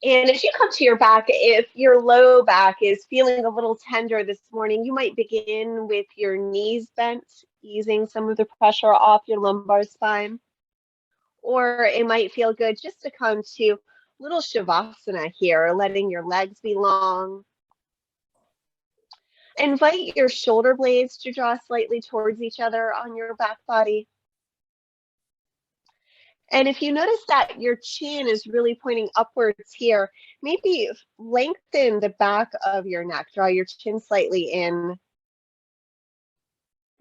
And as you come to your back, if your low back is feeling a little tender this morning, you might begin with your knees bent, easing some of the pressure off your lumbar spine. Or it might feel good just to come to little shavasana here, letting your legs be long. Invite your shoulder blades to draw slightly towards each other on your back body. And if you notice that your chin is really pointing upwards here, maybe lengthen the back of your neck. Draw your chin slightly in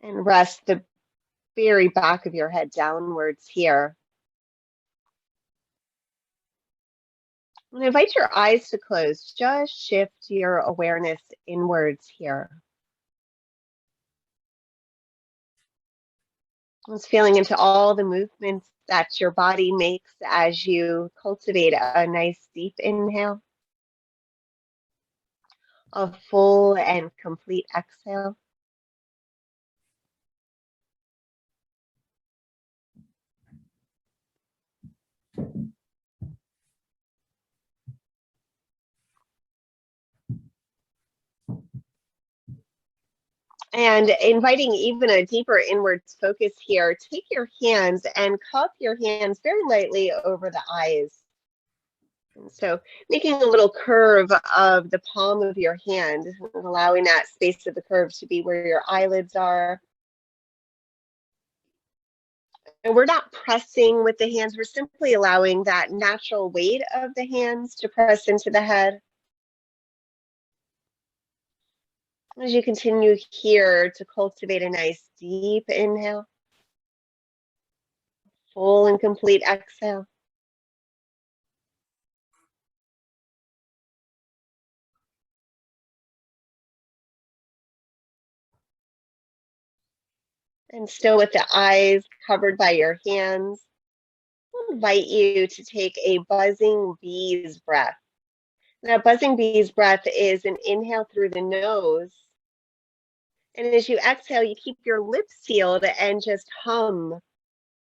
and rest the very back of your head downwards here. And invite your eyes to close. Just shift your awareness inwards here. Just feeling into all the movements that your body makes as you cultivate a nice deep inhale, a full and complete exhale. And inviting even a deeper inwards focus here, take your hands and cup your hands very lightly over the eyes. And so making a little curve of the palm of your hand, allowing that space of the curve to be where your eyelids are. And we're not pressing with the hands, we're simply allowing that natural weight of the hands to press into the head. As you continue here to cultivate a nice deep inhale, full and complete exhale. And still with the eyes covered by your hands, I'll invite you to take a buzzing bee's breath. Now, buzzing bee's breath is an inhale through the nose. And as you exhale, you keep your lips sealed and just hum.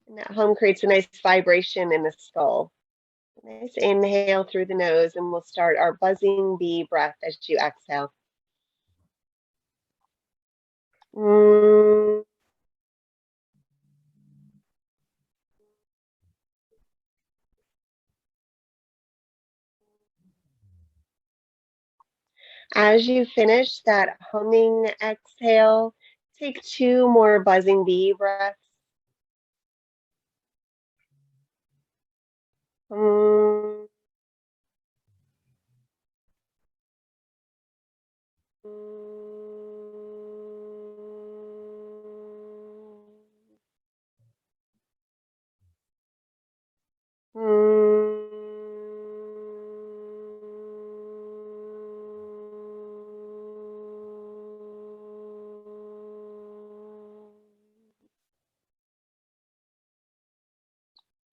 And that hum creates a nice vibration in the skull. Nice inhale through the nose, and we'll start our buzzing bee breath as you exhale. As you finish that humming exhale, take 2 more buzzing bee breaths.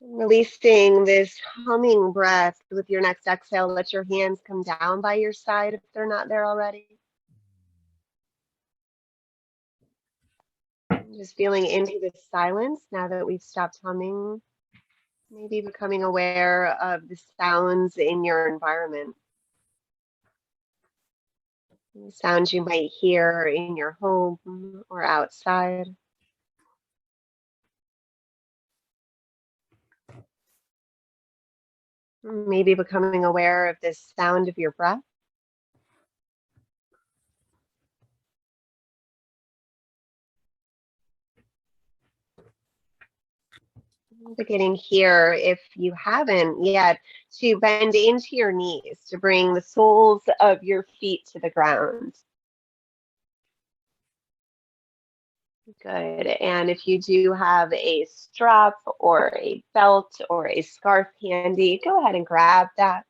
Releasing this humming breath with your next exhale, let your hands come down by your side if they're not there already. Just feeling into the silence now that we've stopped humming. Maybe becoming aware of the sounds in your environment. The sounds you might hear in your home or outside. Maybe becoming aware of the sound of your breath. Beginning here, if you haven't yet, to bend into your knees to bring the soles of your feet to the ground. Good. And if you do have a strap or a belt or a scarf handy, go ahead and grab that.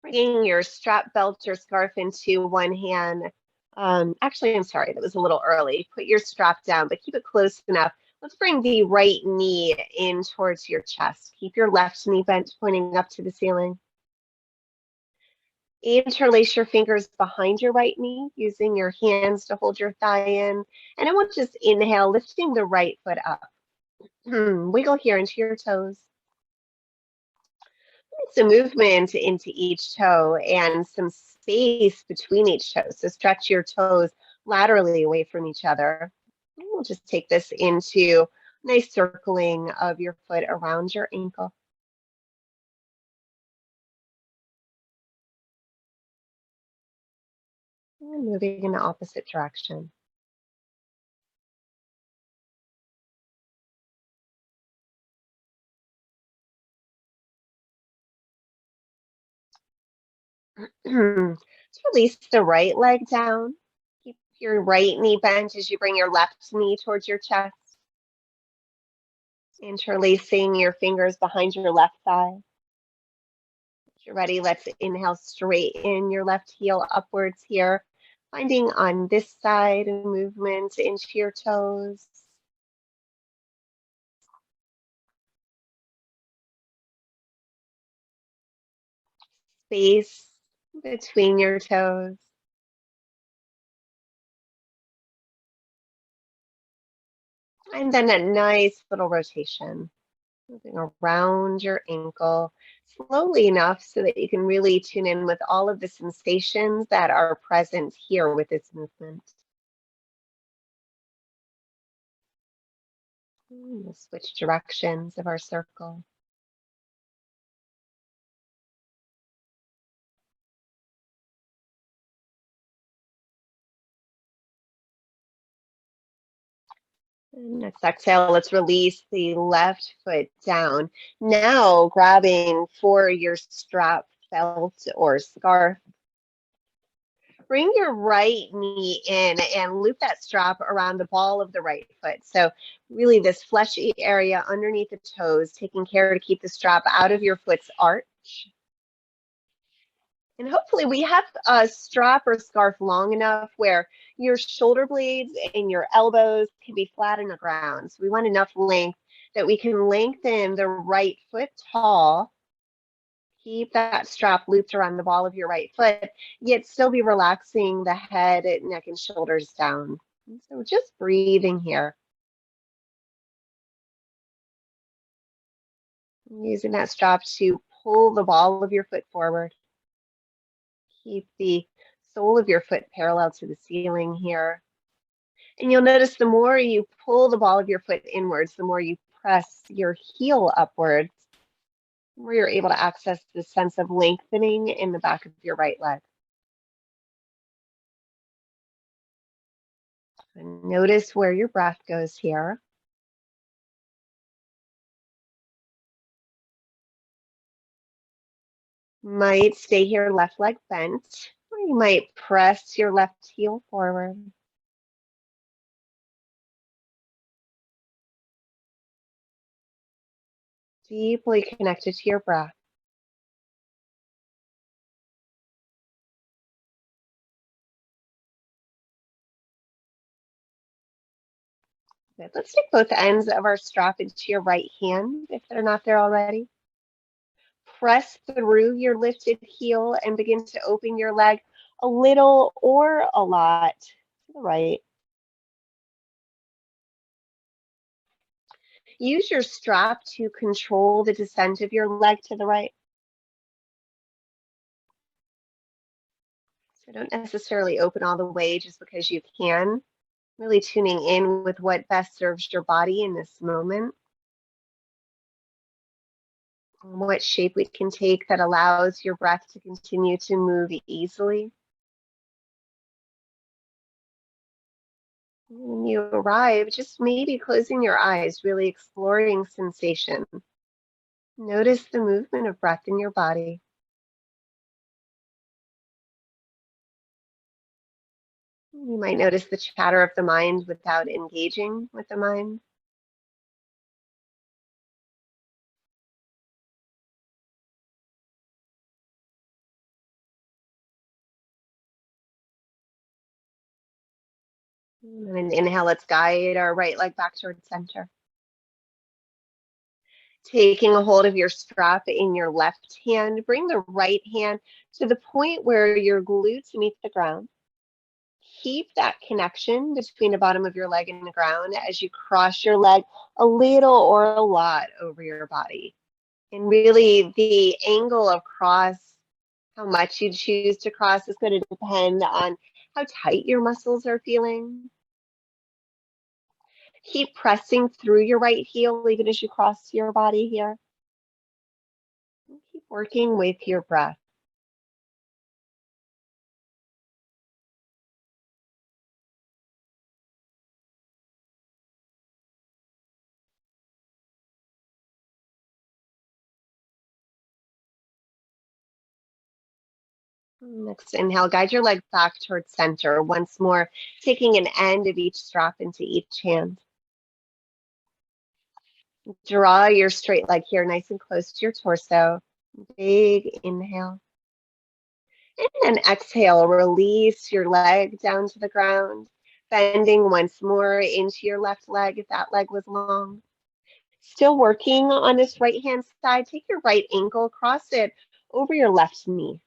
Bringing your strap, belt, or scarf into one hand. Actually, I'm sorry, that was a little early. Put your strap down, but keep it close enough. Let's bring the right knee in towards your chest. Keep your left knee bent, pointing up to the ceiling. Interlace your fingers behind your right knee, using your hands to hold your thigh in. And I want to just inhale, lifting the right foot up. Wiggle here into your toes. Some movement into each toe and some space between each toe. So stretch your toes laterally away from each other. And we'll just take this into nice circling of your foot around your ankle. And moving in the opposite direction. Just release the right leg down. Keep your right knee bent as you bring your left knee towards your chest. Interlacing your fingers behind your left thigh. If you're ready, let's inhale, straighten your left heel upwards here. Finding on this side movement into your toes. Space between your toes. And then a nice little rotation. Moving around your ankle slowly enough so that you can really tune in with all of the sensations that are present here with this movement. We'll switch directions of our circle. And next exhale, let's release the left foot down. Now grabbing for your strap, belt, or scarf. Bring your right knee in and loop that strap around the ball of the right foot. So really this fleshy area underneath the toes, taking care to keep the strap out of your foot's arch. And hopefully we have a strap or scarf long enough where your shoulder blades and your elbows can be flat on the ground. So we want enough length that we can lengthen the right foot tall. Keep that strap looped around the ball of your right foot, yet still be relaxing the head, neck, and shoulders down. And so just breathing here. Using that strap to pull the ball of your foot forward. Keep the sole of your foot parallel to the ceiling here. And you'll notice the more you pull the ball of your foot inwards, the more you press your heel upwards, the more you're able to access the sense of lengthening in the back of your right leg. And notice where your breath goes here. Might stay here, left leg bent, or you might press your left heel forward. Deeply connected to your breath. Good. Let's take both ends of our strap into your right hand if they're not there already. Press through your lifted heel and begin to open your leg a little or a lot to the right. Use your strap to control the descent of your leg to the right. So don't necessarily open all the way just because you can. Really tuning in with what best serves your body in this moment. What shape we can take that allows your breath to continue to move easily. When you arrive, just maybe closing your eyes, really exploring sensation. Notice the movement of breath in your body. You might notice the chatter of the mind without engaging with the mind. And an inhale, let's guide our right leg back towards center. Taking a hold of your strap in your left hand, bring the right hand to the point where your glutes meet the ground. Keep that connection between the bottom of your leg and the ground as you cross your leg a little or a lot over your body. And really, the angle of cross, how much you choose to cross, is going to depend on how tight your muscles are feeling. Keep pressing through your right heel even as you cross your body here. Keep working with your breath. Next inhale, guide your legs back towards center once more, taking an end of each strap into each hand. Draw your straight leg here nice and close to your torso. Big inhale. And then exhale, release your leg down to the ground, bending once more into your left leg if that leg was long. Still working on this right hand side, take your right ankle, cross it over your left knee.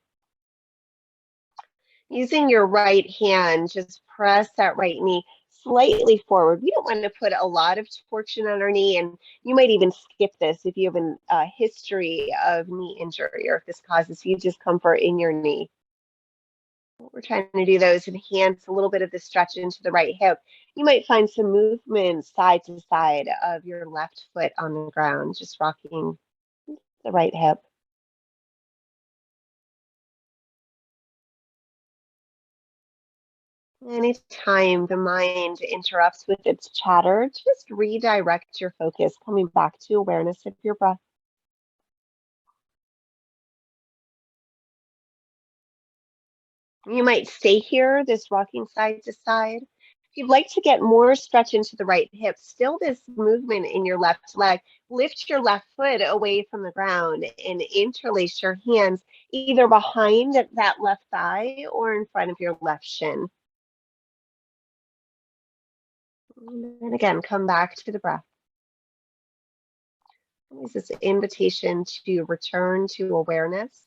Using your right hand, just press that right knee slightly forward. We don't want to put a lot of torsion on our knee, and you might even skip this if you have a history of knee injury or if this causes you discomfort in your knee. What we're trying to do, though, is enhance a little bit of the stretch into the right hip. You might find some movement side to side of your left foot on the ground, just rocking the right hip. Anytime the mind interrupts with its chatter, just redirect your focus, coming back to awareness of your breath. You might stay here, this rocking side to side. If you'd like to get more stretch into the right hip, still this movement in your left leg, lift your left foot away from the ground and interlace your hands either behind that left thigh or in front of your left shin. And then again, come back to the breath. Is this invitation to return to awareness?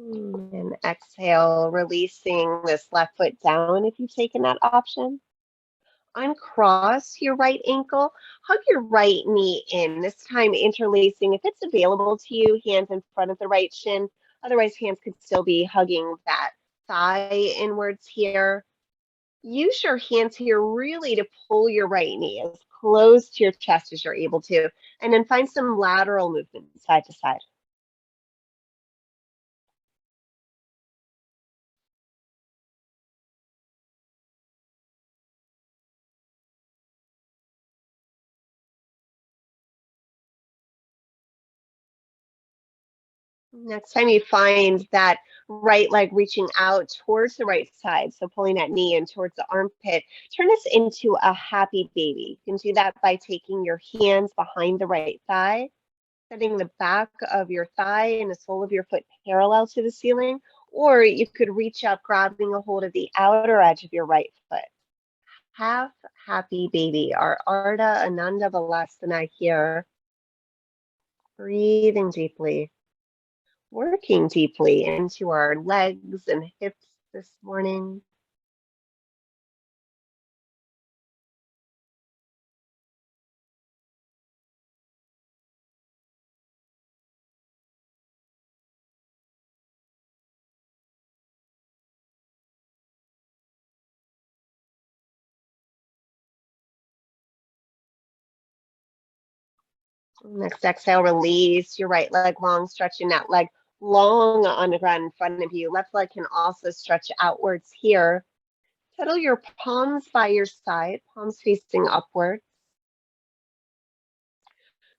And exhale, releasing this left foot down if you've taken that option. Uncross your right ankle, hug your right knee in, this time interlacing, if it's available to you, hands in front of the right shin. Otherwise, hands could still be hugging that thigh inwards here. Use your hands here really to pull your right knee as close to your chest as you're able to, and then find some lateral movement side to side. Next time you find that right leg reaching out towards the right side, so pulling that knee in towards the armpit, turn this into a happy baby. You can do that by taking your hands behind the right thigh, setting the back of your thigh and the sole of your foot parallel to the ceiling, or you could reach up, grabbing a hold of the outer edge of your right foot. Half happy baby, our Ardha Ananda Balasana here. Breathing deeply. Working deeply into our legs and hips this morning. Next exhale, release your right leg long, stretching that leg long on the ground in front of you. Left leg can also stretch outwards here. Settle your palms by your side, palms facing upward.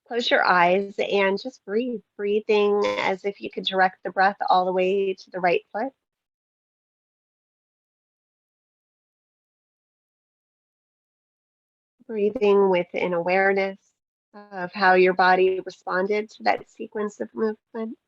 Close your eyes and just breathe, breathing as if you could direct the breath all the way to the right foot. Breathing with an awareness of how your body responded to that sequence of movement.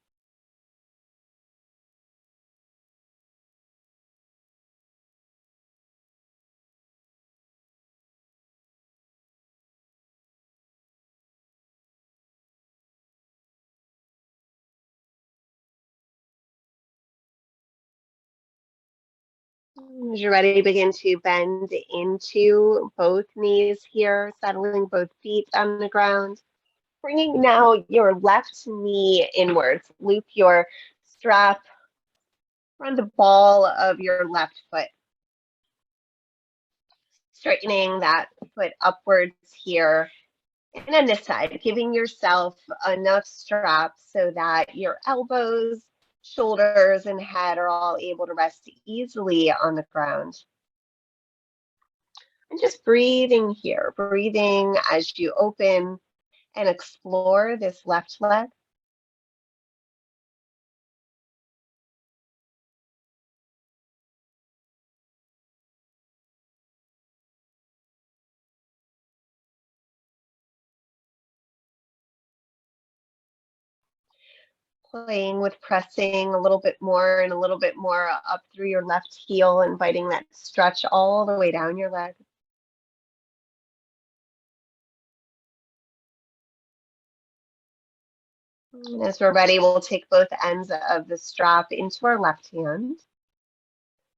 As you're ready, begin to bend into both knees here, settling both feet on the ground. Bringing now your left knee inwards. Loop your strap around the ball of your left foot. Straightening that foot upwards here. And on this side, giving yourself enough strap so that your elbows, shoulders, and head are all able to rest easily on the ground. And just breathing here, breathing as you open and explore this left leg. Playing with pressing a little bit more and a little bit more up through your left heel, inviting that stretch all the way down your leg. And as we're ready, we'll take both ends of the strap into our left hand,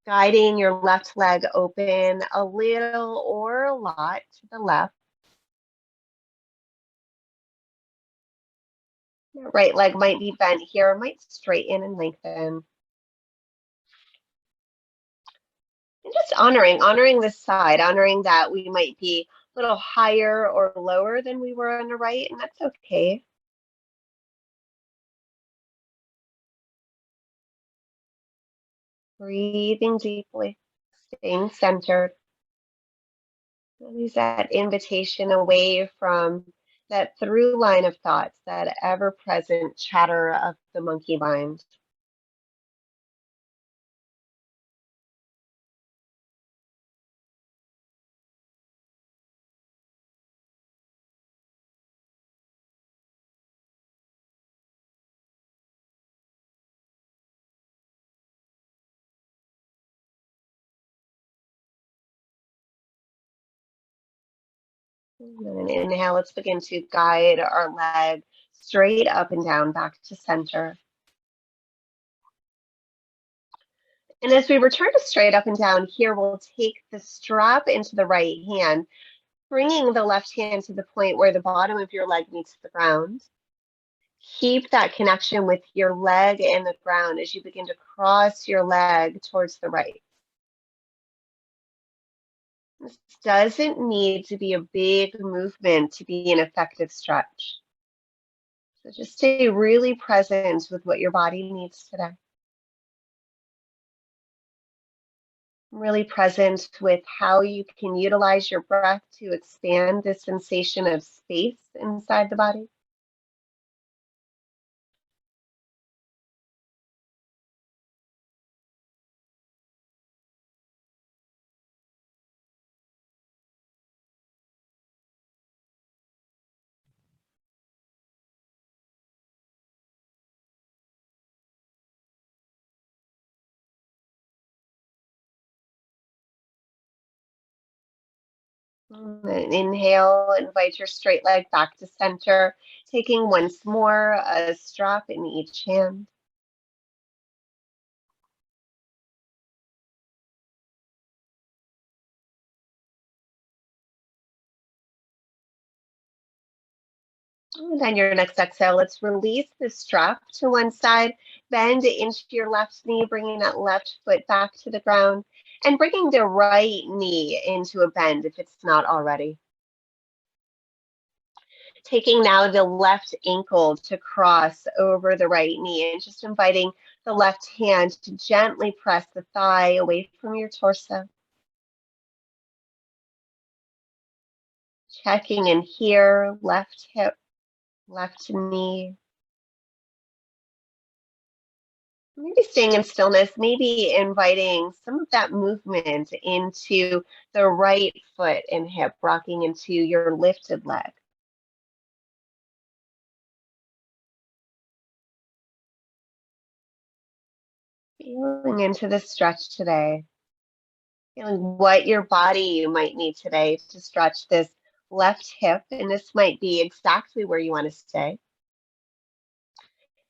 guiding your left leg open a little or a lot to the left. Your right leg might be bent here, might straighten and lengthen. And just honoring this side, honoring that we might be a little higher or lower than we were on the right, and that's okay. Breathing deeply, staying centered. Release that invitation away from that through line of thoughts, that ever-present chatter of the monkey mind. And then inhale, let's begin to guide our leg straight up and down back to center. And as we return to straight up and down here, we'll take the strap into the right hand, bringing the left hand to the point where the bottom of your leg meets the ground. Keep that connection with your leg and the ground as you begin to cross your leg towards the right. This doesn't need to be a big movement to be an effective stretch. So just stay really present with what your body needs today. Really present with how you can utilize your breath to expand this sensation of space inside the body. And inhale, invite your straight leg back to center, taking once more a strap in each hand. And then your next exhale, let's release the strap to one side, bend into your left knee, bringing that left foot back to the ground, and bringing the right knee into a bend if it's not already. Taking now the left ankle to cross over the right knee and just inviting the left hand to gently press the thigh away from your torso. Checking in here, left hip, left knee. Maybe staying in stillness, maybe inviting some of that movement into the right foot and hip, rocking into your lifted leg. Feeling into the stretch today. Feeling what your body might need today to stretch this left hip, and this might be exactly where you want to stay.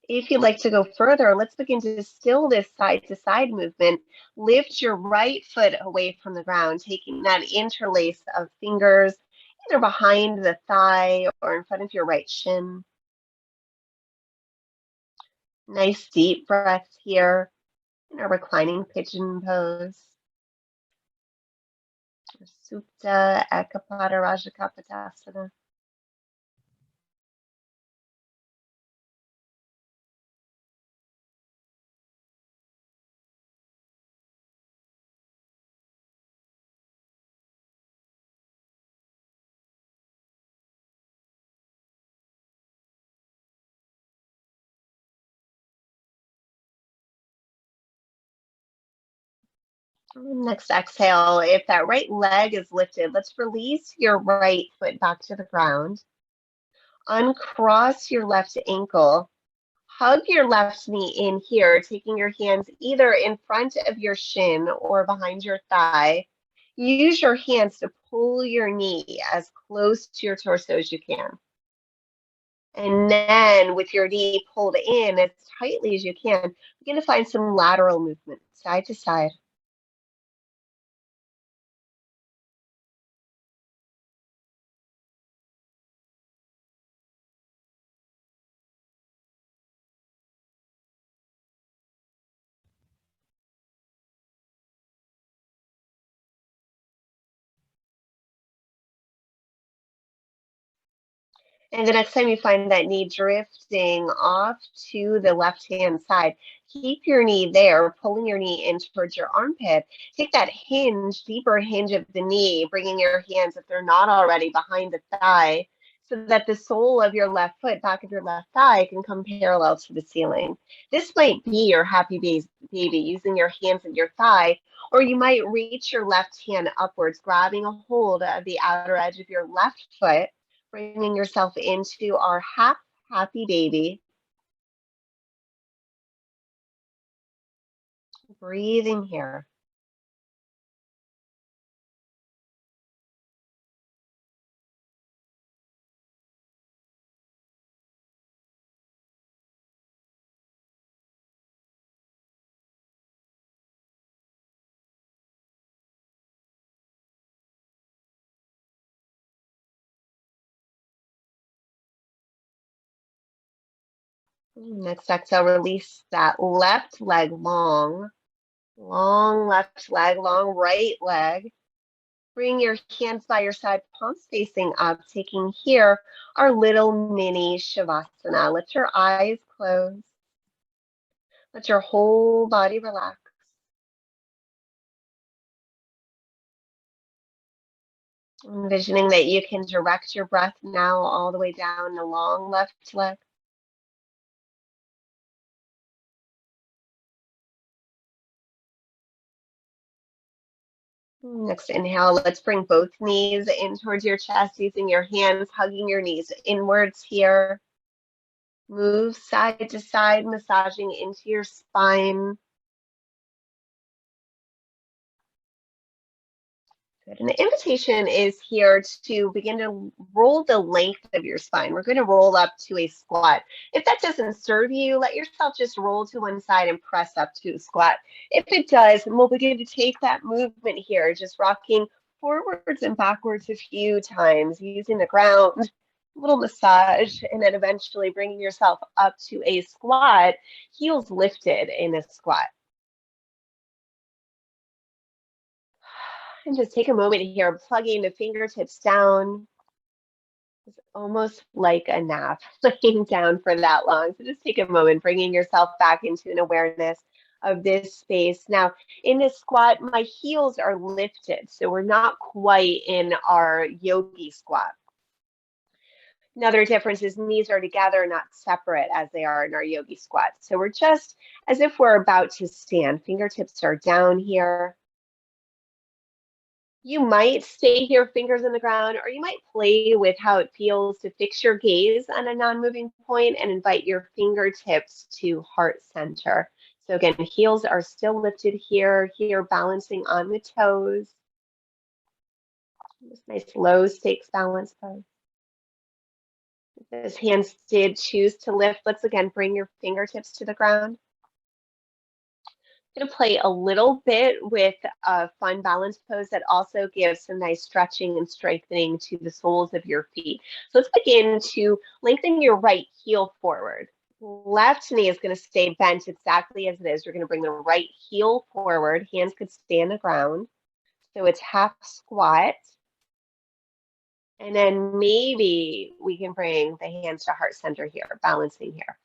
If you'd like to go further, let's begin to still this side to side movement. Lift your right foot away from the ground, taking that interlace of fingers either behind the thigh or in front of your right shin. Nice deep breaths here in our reclining pigeon pose. Supta Ekapada Rajakapotasana. Next exhale, if that right leg is lifted, let's release your right foot back to the ground. Uncross your left ankle. Hug your left knee in here, taking your hands either in front of your shin or behind your thigh. Use your hands to pull your knee as close to your torso as you can. And then with your knee pulled in as tightly as you can, begin to find some lateral movement, side to side. And the next time you find that knee drifting off to the left-hand side, keep your knee there, pulling your knee in towards your armpit. Take that hinge, deeper hinge of the knee, bringing your hands, if they're not already, behind the thigh, so that the sole of your left foot, back of your left thigh, can come parallel to the ceiling. This might be your happy baby, using your hands and your thigh, or you might reach your left hand upwards, grabbing a hold of the outer edge of your left foot, bringing yourself into our happy baby. Breathing here. Next exhale, release that left leg long, long left leg, long right leg. Bring your hands by your side, palms facing up, taking here our little mini Shavasana. Let your eyes close. Let your whole body relax. Envisioning that you can direct your breath now all the way down the long left leg. Next inhale, let's bring both knees in towards your chest, using your hands, hugging your knees inwards here. Move side to side, massaging into your spine. Good. And the invitation is here to begin to roll the length of your spine. We're going to roll up to a squat. If that doesn't serve you, let yourself just roll to one side and press up to a squat. If it does, then we'll begin to take that movement here, just rocking forwards and backwards a few times, using the ground, a little massage, and then eventually bringing yourself up to a squat, heels lifted in a squat. And just take a moment here, plugging the fingertips down. It's almost like a nap, laying down for that long. So just take a moment, bringing yourself back into an awareness of this space. Now, in this squat, my heels are lifted, so we're not quite in our yogi squat. Another difference is knees are together, not separate as they are in our yogi squat. So we're just as if we're about to stand. Fingertips are down here. You might stay here, fingers in the ground, or you might play with how it feels to fix your gaze on a non-moving point and invite your fingertips to heart center. So again, heels are still lifted here, balancing on the toes. This nice low stakes balance pose. Those hands did choose to lift. Let's again bring your fingertips to the ground. I'm going to play a little bit with a fun balance pose that also gives some nice stretching and strengthening to the soles of your feet. So let's begin to lengthen your right heel forward. Left knee is going to stay bent exactly as it is. You're going to bring the right heel forward. Hands could stay on the ground. So it's half squat. And then maybe we can bring the hands to heart center here, balancing here.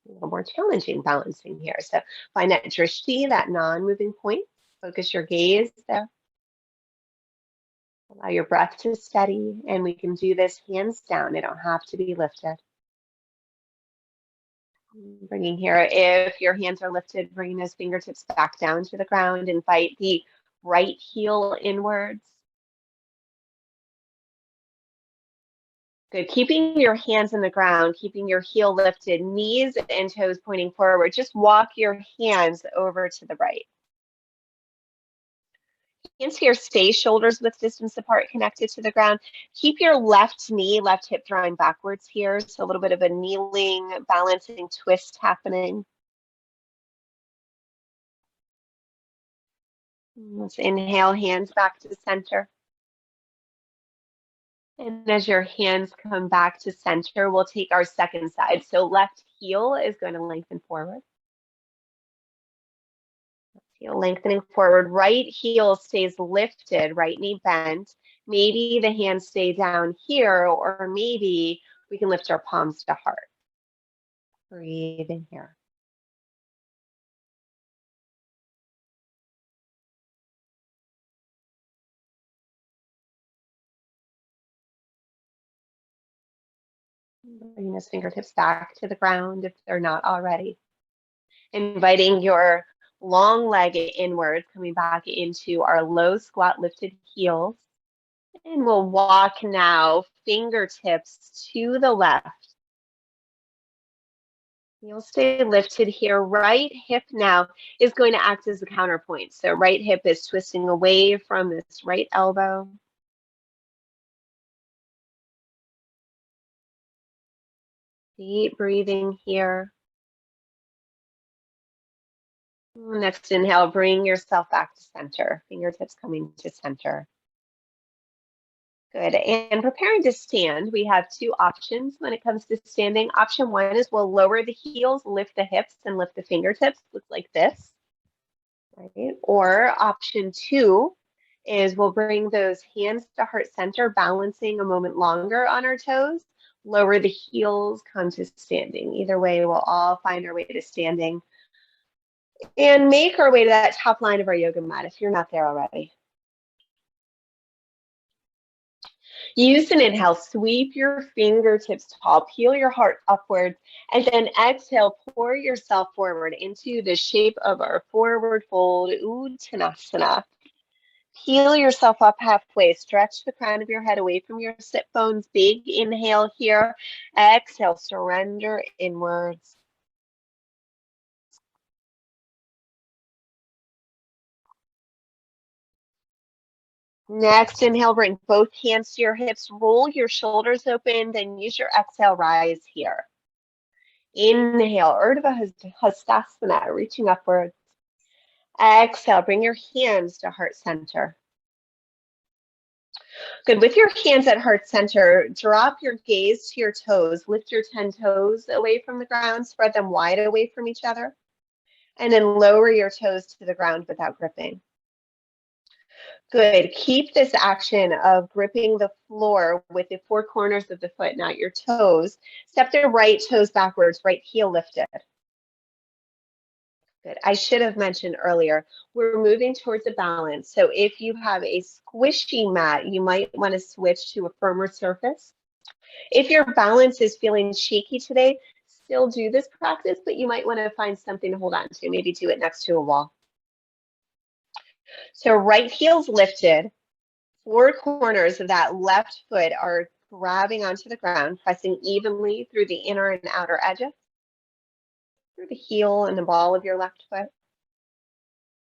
A little more challenging balancing here. So find that drishti, that non-moving point. Focus your gaze there. Allow your breath to steady, and we can do this hands down. They don't have to be lifted. Bringing here, if your hands are lifted, bringing those fingertips back down to the ground. Invite the right heel inwards. Good. Keeping your hands in the ground, keeping your heel lifted, knees and toes pointing forward. Just walk your hands over to the right. Hands here, stay shoulders width distance apart, connected to the ground. Keep your left knee, left hip drawing backwards here. So a little bit of a kneeling, balancing twist happening. Let's inhale, hands back to center. And as your hands come back to center, we'll take our second side. So left heel is going to lengthen forward. Heel lengthening forward. Right heel stays lifted, right knee bent. Maybe the hands stay down here, or maybe we can lift our palms to heart. Breathe in here. Bring those fingertips back to the ground if they're not already. Inviting your long leg inwards, coming back into our low squat lifted heels. And we'll walk now, fingertips to the left. You'll stay lifted here. Right hip now is going to act as a counterpoint. So right hip is twisting away from this right elbow. Deep breathing here. Next inhale, bring yourself back to center. Fingertips coming to center. Good. And preparing to stand, we have two options when it comes to standing. Option one is we'll lower the heels, lift the hips, and lift the fingertips. Looks like this. Right? Or option two is we'll bring those hands to heart center, balancing a moment longer on our toes, lower the heels, come to standing. Either way, we'll all find our way to standing and make our way to that top line of our yoga mat if you're not there already. Use an inhale, sweep your fingertips tall, peel your heart upwards, and then exhale, pour yourself forward into the shape of our forward fold, Uttanasana. Peel yourself up halfway, stretch the crown of your head away from your sit bones. Big inhale here, exhale, surrender inwards. Next, inhale, bring both hands to your hips, roll your shoulders open, then use your exhale, rise here. Inhale, Urdhva Hastasana, reaching upwards. Exhale, bring your hands to heart center. Good. With your hands at heart center, drop your gaze to your toes. Lift your 10 toes away from the ground, spread them wide away from each other, and then lower your toes to the ground without gripping. Good. Keep this action of gripping the floor with the four corners of the foot, not your toes. Step the right toes backwards, right heel lifted. Good. I should have mentioned earlier, we're moving towards a balance. So if you have a squishy mat, you might want to switch to a firmer surface. If your balance is feeling shaky today, still do this practice, but you might want to find something to hold on to. Maybe do it next to a wall. So right heel's lifted. Four corners of that left foot are grabbing onto the ground, pressing evenly through the inner and outer edges, through the heel and the ball of your left foot.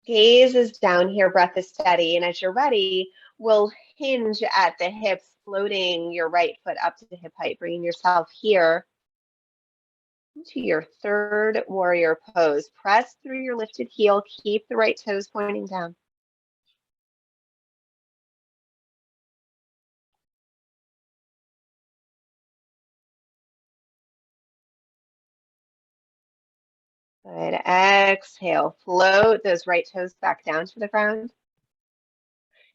Gaze is down here, breath is steady. And as you're ready, will hinge at the hips, floating your right foot up to hip height, bringing yourself here into your third warrior pose. Press through your lifted heel. Keep the right toes pointing down. Good. Exhale. Float those right toes back down to the ground.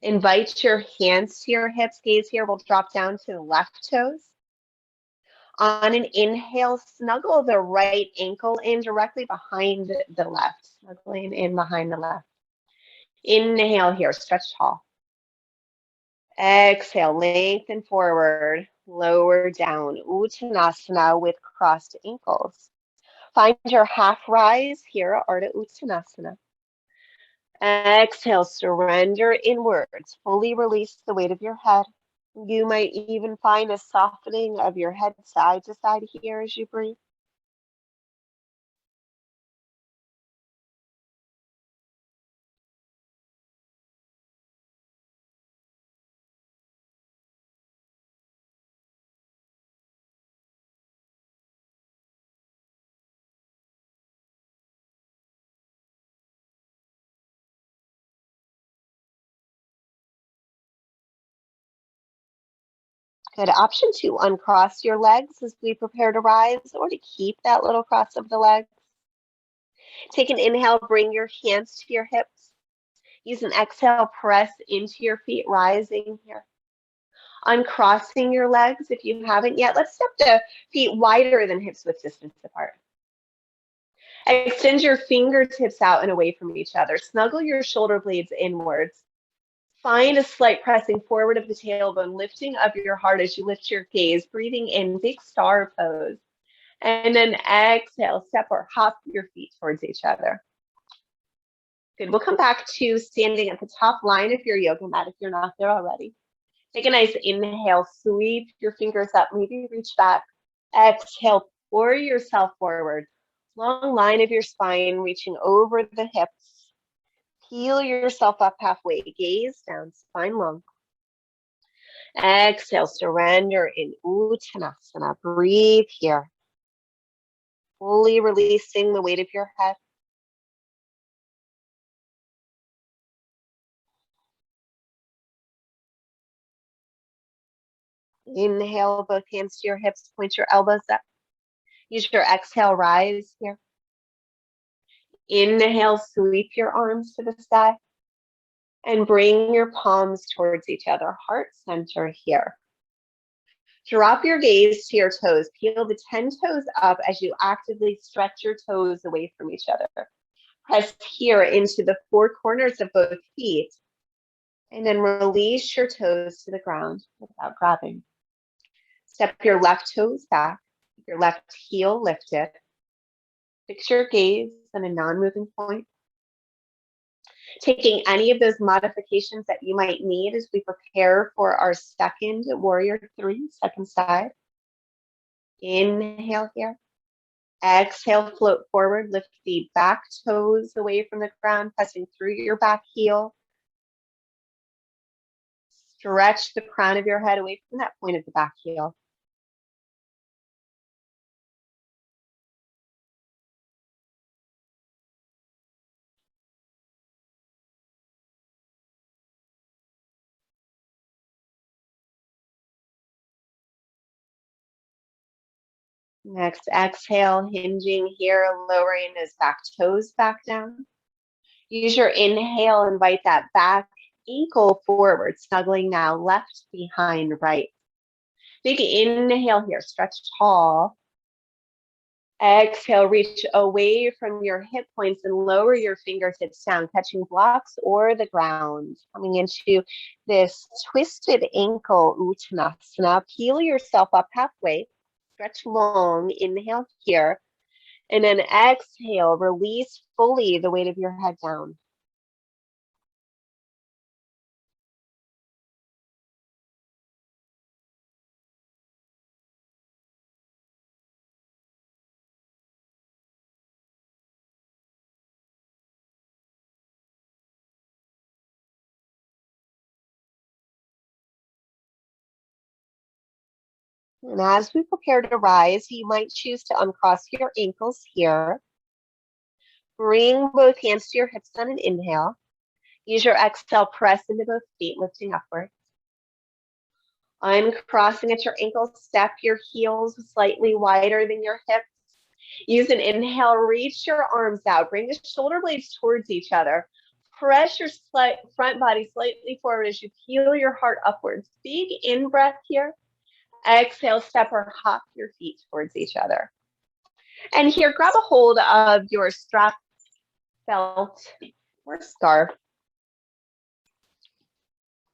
Invite your hands to your hips. Gaze here will drop down to the left toes. On an inhale, snuggle the right ankle in directly behind the left. Snuggling in behind the left. Inhale here, stretch tall. Exhale, lengthen forward, lower down. Uttanasana with crossed ankles. Find your half rise here, Ardha Uttanasana. Exhale, surrender inwards. Fully release the weight of your head. You might even find a softening of your head side to side here as you breathe. Good option to uncross your legs as we prepare to rise, or to keep that little cross of the legs. Take an inhale, bring your hands to your hips. Use an exhale, press into your feet, rising here. Uncrossing your legs if you haven't yet. Let's step the feet wider than hips width distance apart. Extend your fingertips out and away from each other. Snuggle your shoulder blades inwards. Find a slight pressing forward of the tailbone, lifting up your heart as you lift your gaze, breathing in, big star pose. And then exhale, step or hop your feet towards each other. Good. We'll come back to standing at the top line of your yoga mat if you're not there already. Take a nice inhale, sweep your fingers up, maybe reach back. Exhale, pour yourself forward. Long line of your spine reaching over the hips. Peel yourself up halfway, gaze down, spine long. Exhale, surrender in Uttanasana. Breathe here. Fully releasing the weight of your head. Inhale, both hands to your hips, point your elbows up. Use your exhale, rise here. Inhale, sweep your arms to the sky. And bring your palms towards each other, heart center here. Drop your gaze to your toes. Peel the 10 toes up as you actively stretch your toes away from each other. Press here into the four corners of both feet. And then release your toes to the ground without grabbing. Step your left toes back, your left heel lifted. Fix your gaze on a non-moving point. Taking any of those modifications that you might need as we prepare for our second warrior three, second side. Inhale here. Exhale, float forward, lift the back toes away from the ground, pressing through your back heel. Stretch the crown of your head away from that point of the back heel. Next, exhale, hinging here, lowering those back toes back down. Use your inhale, invite that back ankle forward, snuggling now left behind right. Big inhale here, stretch tall. Exhale, reach away from your hip points and lower your fingertips down, catching blocks or the ground. Coming into this twisted ankle Uttanasana. Peel yourself up halfway. Stretch long, inhale here, and then exhale, release fully the weight of your head down. And as we prepare to rise, you might choose to uncross your ankles here. Bring both hands to your hips on an inhale. Use your exhale, press into both feet, lifting upwards. Uncrossing at your ankles, step your heels slightly wider than your hips. Use an inhale, reach your arms out, bring the shoulder blades towards each other. Press your front body slightly forward as you peel your heart upwards. Big in-breath here. Exhale, step or hop your feet towards each other. And here, grab a hold of your strap, belt, or scarf.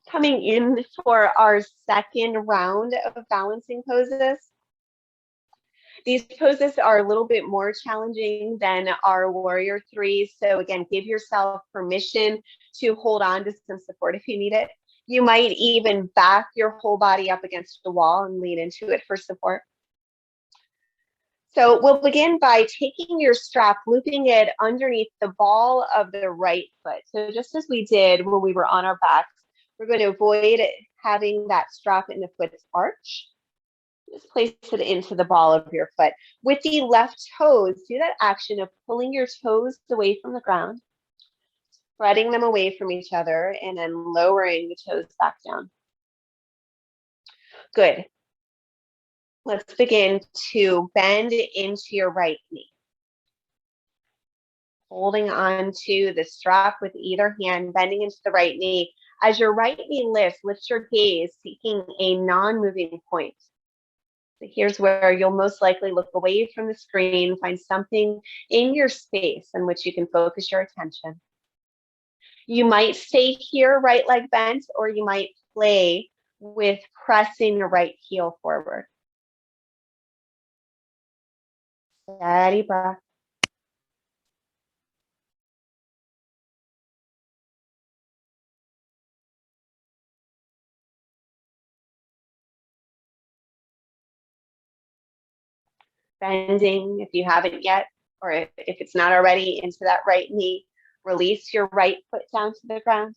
Coming in for our second round of balancing poses. These poses are a little bit more challenging than our warrior three. So again, give yourself permission to hold on to some support if you need it. You might even back your whole body up against the wall and lean into it for support. So we'll begin by taking your strap, looping it underneath the ball of the right foot. So just as we did when we were on our backs, we're going to avoid having that strap in the foot's arch. Just place it into the ball of your foot. With the left toes, do that action of pulling your toes away from the ground, spreading them away from each other, and then lowering the toes back down. Good. Let's begin to bend into your right knee. Holding on to the strap with either hand, bending into the right knee. As your right knee lifts, lift your gaze, seeking a non-moving point. So here's where you'll most likely look away from the screen, find something in your space in which you can focus your attention. You might stay here, right leg bent, or you might play with pressing your right heel forward. Steady breath. Bending if you haven't yet, or if it's not already, into that right knee. Release your right foot down to the ground.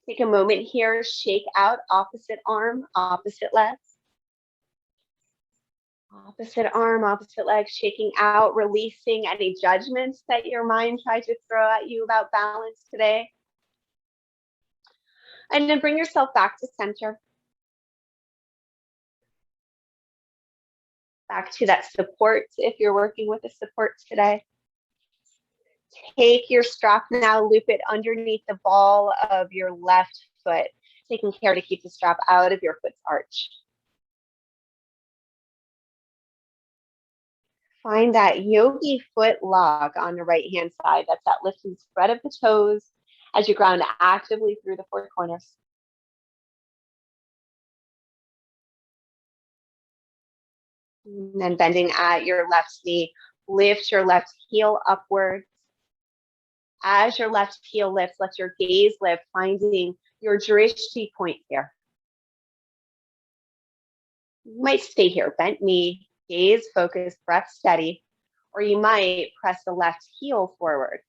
Take a moment here, shake out opposite arm, opposite legs. Opposite arm, opposite leg, shaking out, releasing any judgments that your mind tried to throw at you about balance today. And then bring yourself back to center. Back to that support if you're working with a support today. Take your strap now, loop it underneath the ball of your left foot, taking care to keep the strap out of your foot's arch. Find that yogi foot lock on the right hand side. That's that lift and spread of the toes as you ground actively through the four corners. And then bending at your left knee, lift your left heel upwards. As your left heel lifts, let your gaze lift, finding your drishti point here. You might stay here, bent knee, gaze focused, breath steady, or you might press the left heel forward.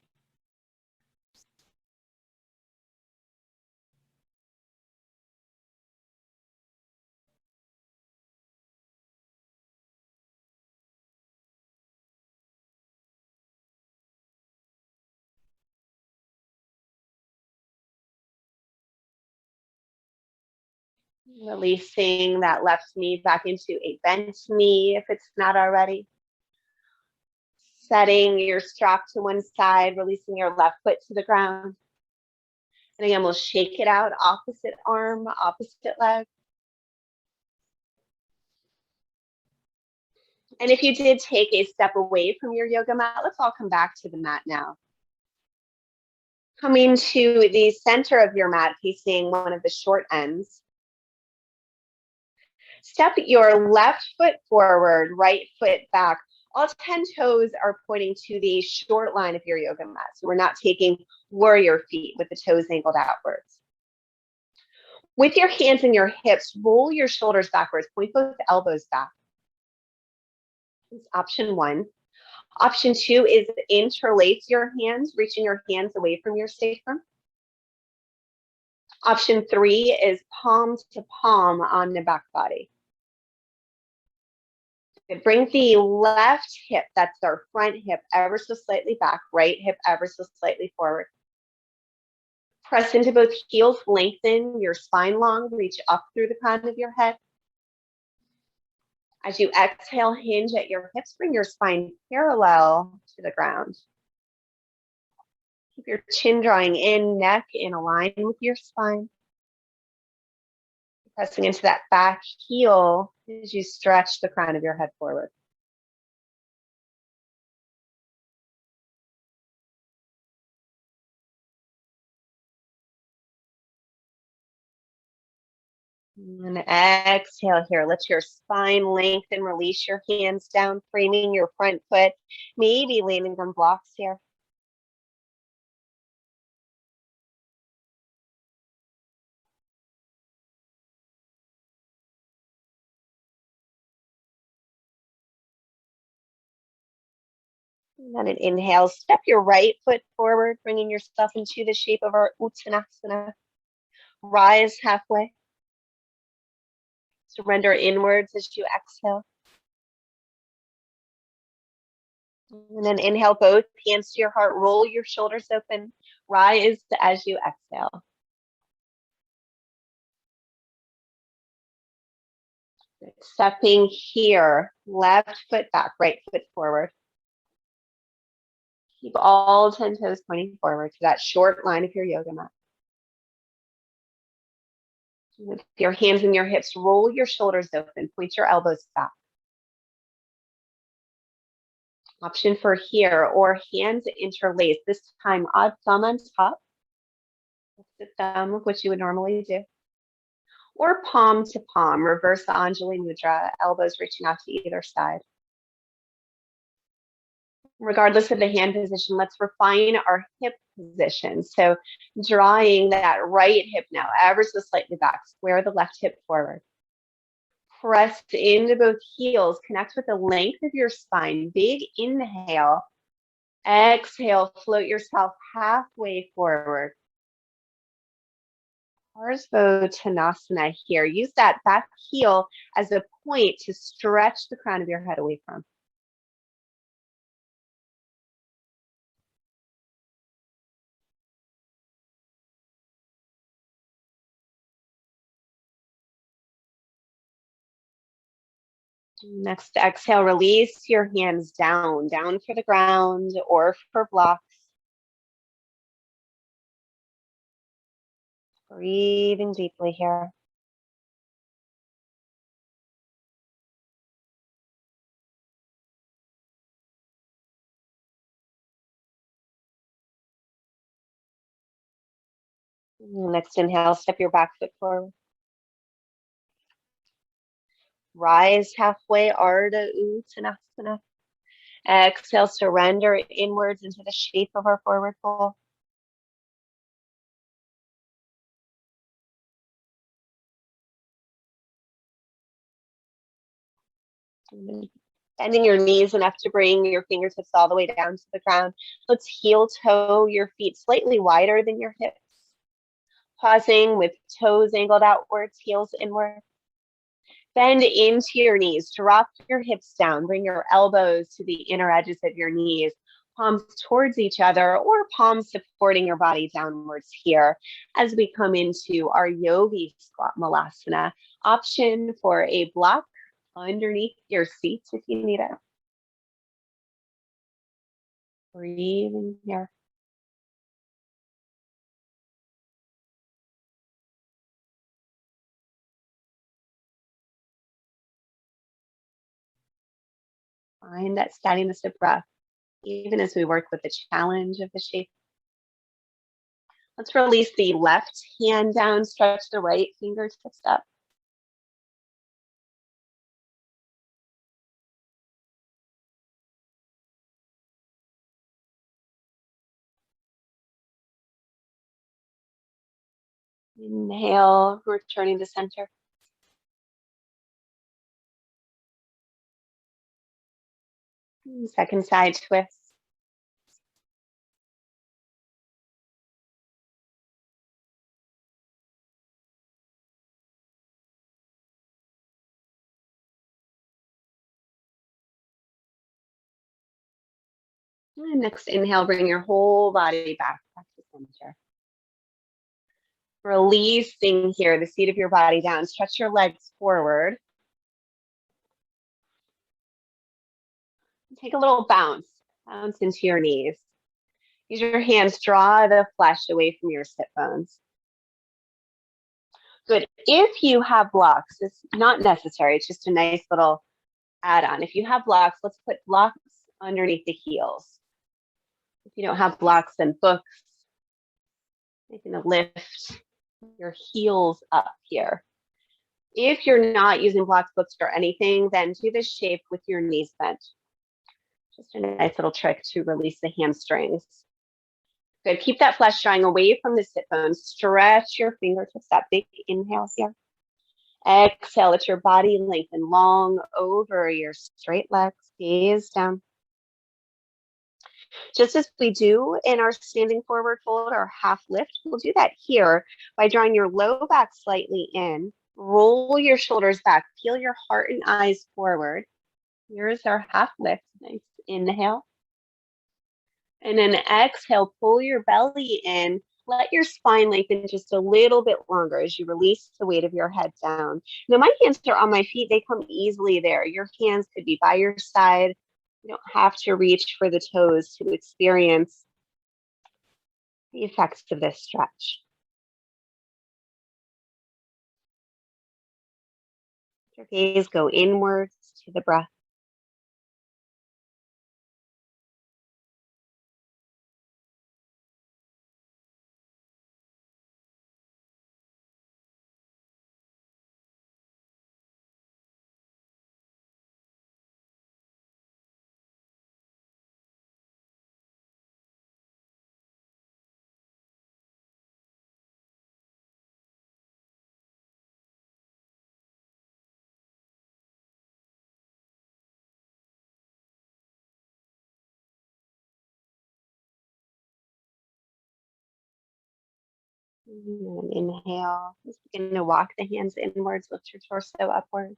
Releasing that left knee back into a bent knee if it's not already. Setting your strap to one side, releasing your left foot to the ground. And again, we'll shake it out, opposite arm, opposite leg. And if you did take a step away from your yoga mat, let's all come back to the mat now. Coming to the center of your mat, facing one of the short ends. Step your left foot forward, right foot back. All 10 toes are pointing to the short line of your yoga mat. So we're not taking warrior feet with the toes angled outwards. With your hands and your hips, roll your shoulders backwards, point both elbows back. That's option one. Option two is interlace your hands, reaching your hands away from your sacrum. Option three is palm to palm on the back body. Bring the left hip, that's our front hip, ever so slightly back, right hip ever so slightly forward. Press into both heels, lengthen your spine long, reach up through the crown of your head. As you exhale, hinge at your hips, bring your spine parallel to the ground. Keep your chin drawing in, neck in line with your spine. Pressing into that back heel as you stretch the crown of your head forward. And exhale here. Let your spine lengthen. Release your hands down, framing your front foot. Maybe landing on blocks here. And then an inhale, step your right foot forward, bringing yourself into the shape of our Uttanasana. Rise halfway. Surrender inwards as you exhale. And then inhale, both hands to your heart. Roll your shoulders open. Rise as you exhale. Stepping here, left foot back, right foot forward. Keep all 10 toes pointing forward to that short line of your yoga mat. With your hands in your hips, roll your shoulders open, point your elbows back. Option for here, or hands interlaced, this time odd thumb on top. The thumb, which you would normally do. Or palm to palm, reverse the Anjali Mudra, elbows reaching out to either side. Regardless of the hand position, let's refine our hip position. So drawing that right hip now ever so slightly back, square the left hip forward. Press into both heels, connect with the length of your spine. Big inhale. Exhale, float yourself halfway forward. Parsvottanasana here. Use that back heel as a point to stretch the crown of your head away from. Next exhale, release your hands down for the ground or for blocks. Breathing deeply here. Next inhale, step your back foot forward. Rise halfway, Ardha Uttanasana. Exhale, surrender inwards into the shape of our forward fold. Bending your knees enough to bring your fingertips all the way down to the ground. Let's heel toe your feet slightly wider than your hips. Pausing with toes angled outwards, heels inward. Bend into your knees, drop your hips down, bring your elbows to the inner edges of your knees, palms towards each other or palms supporting your body downwards here as we come into our yogi squat malasana. Option for a block underneath your seat if you need it. Breathing here. Find that steadiness of breath, even as we work with the challenge of the shape. Let's release the left hand down, stretch the right fingertips up. Inhale, returning to center. Second side twist. And next inhale, bring your whole body back to center. Releasing here the seat of your body down. Stretch your legs forward. Take a little bounce into your knees. Use your hands, draw the flesh away from your sit bones. Good. If you have blocks, it's not necessary. It's just a nice little add-on. If you have blocks, let's put blocks underneath the heels. If you don't have blocks, then books. Making a lift your heels up here. If you're not using blocks, books, or anything, then do this shape with your knees bent. Just a nice little trick to release the hamstrings. Good. Keep that flesh drawing away from the sit bones. Stretch your fingertips. That big inhale here. Exhale. Let your body lengthen long over your straight legs. Gaze down. Just as we do in our standing forward fold or half lift, we'll do that here by drawing your low back slightly in. Roll your shoulders back. Peel your heart and eyes forward. Here's our half lift. Nice inhale. And then exhale, pull your belly in. Let your spine lengthen just a little bit longer as you release the weight of your head down. Now, my hands are on my feet. They come easily there. Your hands could be by your side. You don't have to reach for the toes to experience the effects of this stretch. Your gaze go inwards to the breath. And inhale. Just begin to walk the hands inwards, lift your torso upwards.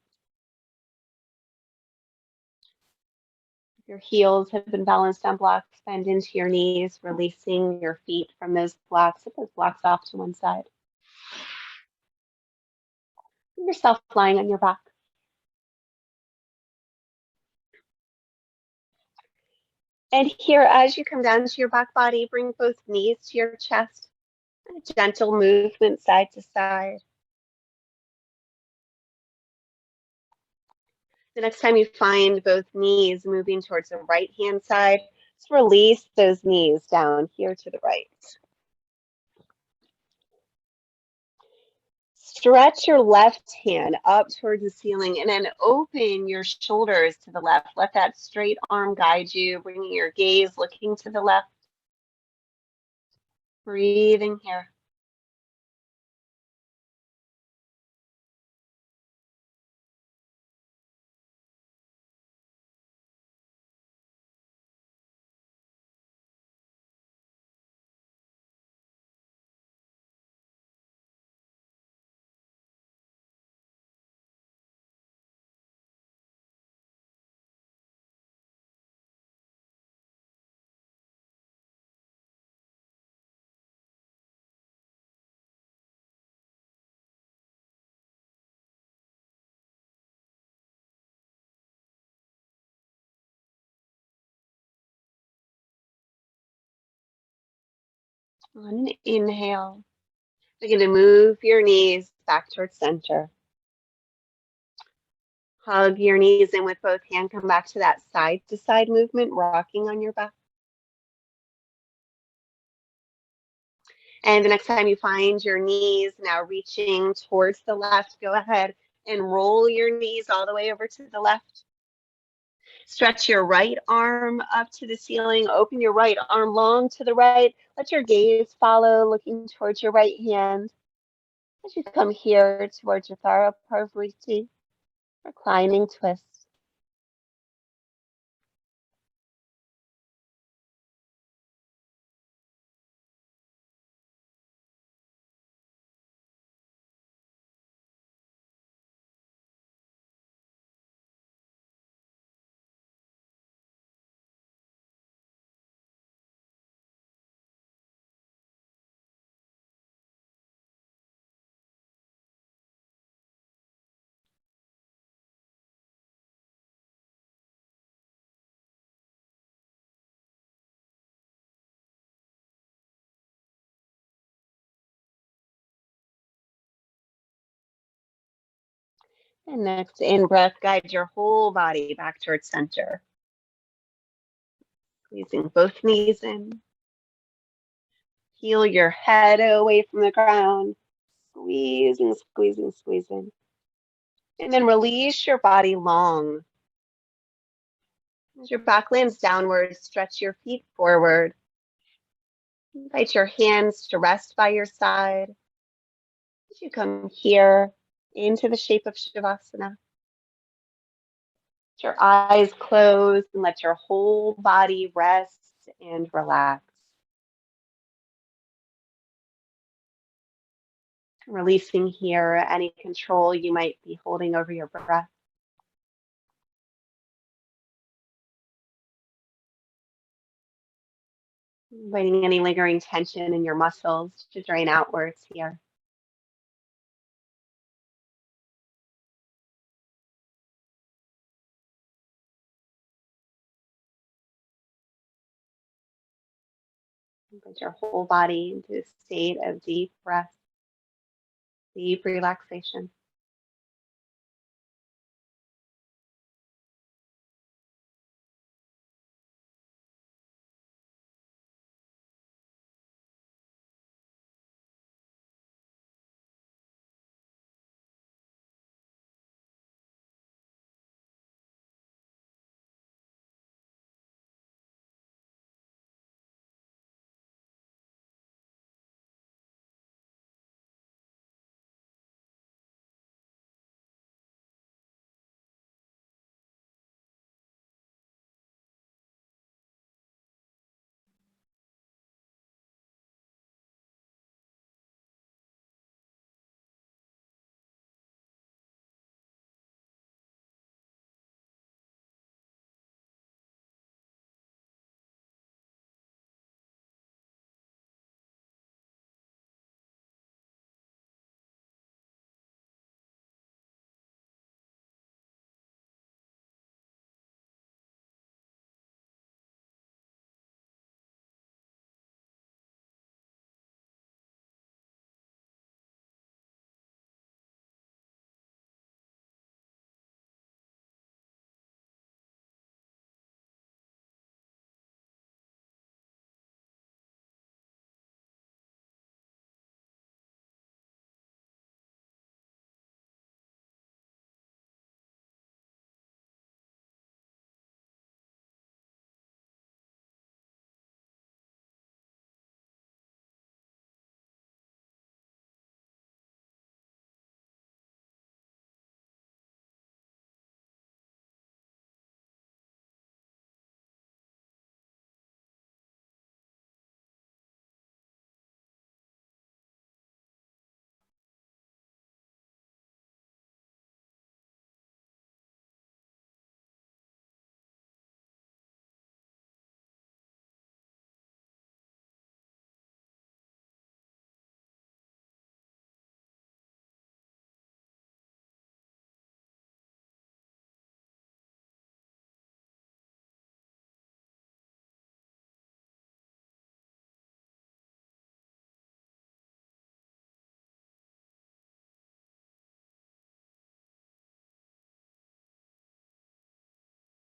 Your heels have been balanced on blocks, bend into your knees, releasing your feet from those blocks. Put those blocks off to one side. Yourself lying on your back. And here, as you come down to your back body, bring both knees to your chest. A gentle movement side to side. The next time you find both knees moving towards the right hand side, just release those knees down here to the right. Stretch your left hand up towards the ceiling and then open your shoulders to the left. Let that straight arm guide you, bringing your gaze looking to the left. Breathing here. On an inhale, begin to move your knees back towards center. Hug your knees in with both hands. Come back to that side to side movement, rocking on your back. And the next time you find your knees now reaching towards the left, go ahead and roll your knees all the way over to the left. Stretch your right arm up to the ceiling. Open your right arm long to the right. Let your gaze follow, looking towards your right hand. As you come here towards your Uttara Parvriti, reclining twist. And next in breath, guide your whole body back towards center. Squeezing both knees in. Peel your head away from the ground. Squeezing, squeezing, squeezing. And then release your body long. As your back lands downward, stretch your feet forward. Invite your hands to rest by your side. As you come here into the shape of Shavasana, let your eyes close and let your whole body rest and relax. Releasing here any control you might be holding over your breath. Inviting any lingering tension in your muscles to drain outwards here. Invite your whole body into a state of deep rest, deep relaxation.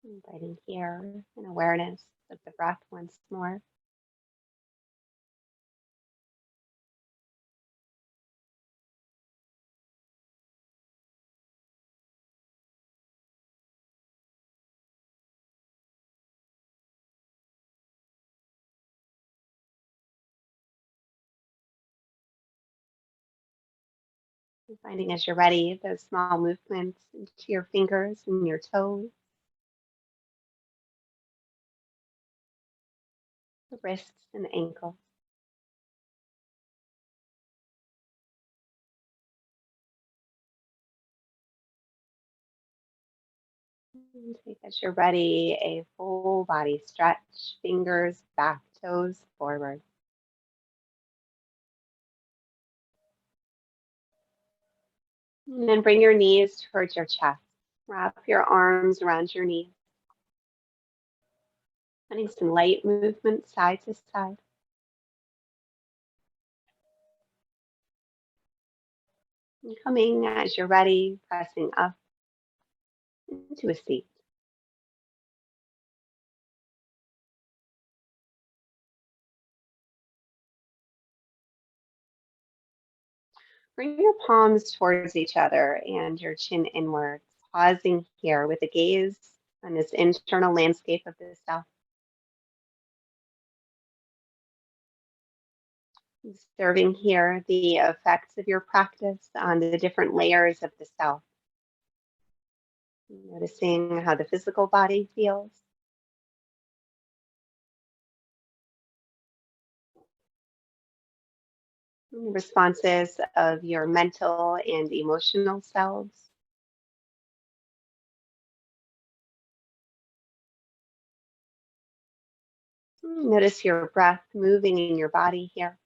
Inviting here an awareness of the breath once more. And finding as you're ready those small movements into your fingers and your toes, the wrists and ankles. And take as you're ready a full body stretch, fingers back, toes forward. And then bring your knees towards your chest. Wrap your arms around your knees. Finding some light movement side to side. And coming as you're ready, pressing up into a seat. Bring your palms towards each other and your chin inwards, pausing here with a gaze on this internal landscape of the self, observing here the effects of your practice on the different layers of the self, noticing how the physical body feels, responses of your mental and emotional selves. Notice your breath moving in your body here.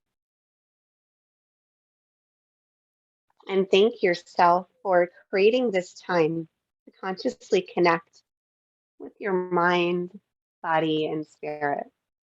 And thank yourself for creating this time to consciously connect with your mind, body, and spirit.